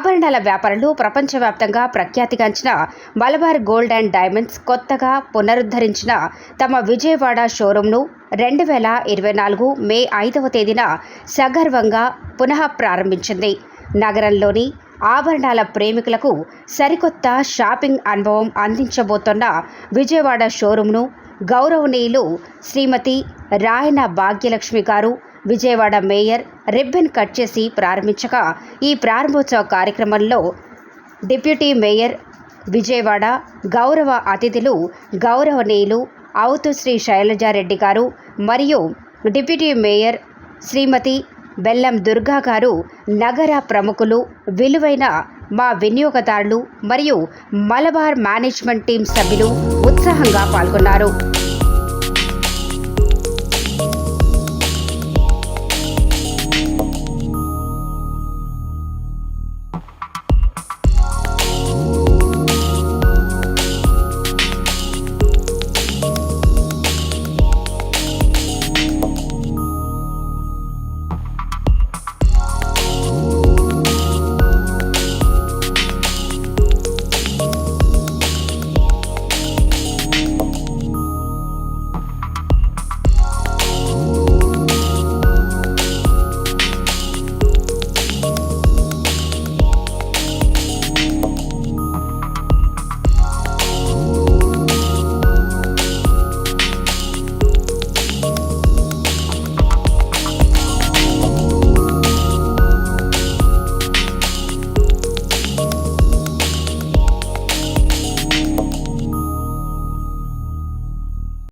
ఆభరణాల వ్యాపారంలో ప్రపంచవ్యాప్తంగా ప్రఖ్యాతిగాంచిన మలబార్ గోల్డ్ అండ్ డైమండ్స్ కొత్తగా పునరుద్ధరించిన తమ విజయవాడ షోరూంను 2024 మే 5వ తేదీన సగర్వంగా పునః ప్రారంభించింది. నగరంలోని ఆభరణాల ప్రేమికులకు సరికొత్త షాపింగ్ అనుభవం అందించబోతోన్న విజయవాడ షోరూంను గౌరవనీయులు శ్రీమతి రాయన భాగ్యలక్ష్మి గారు విజయవాడ మేయర్ రిబ్బన్ కట్ చేసి ప్రారంభించగా, ఈ ప్రారంభోత్సవ కార్యక్రమంలో డిప్యూటీ మేయర్ విజయవాడ గౌరవ అతిథులు గౌరవనీయులు అవుతు శ్రీ శైలజారెడ్డి గారు మరియు డిప్యూటీ మేయర్ శ్రీమతి బెల్లం దుర్గా గారు, నగర ప్రముఖులు, విలువైన మా వినియోగదారులు మరియు మలబార్ మేనేజ్మెంట్ టీం సభ్యులు ఉత్సాహంగా పాల్గొన్నారు.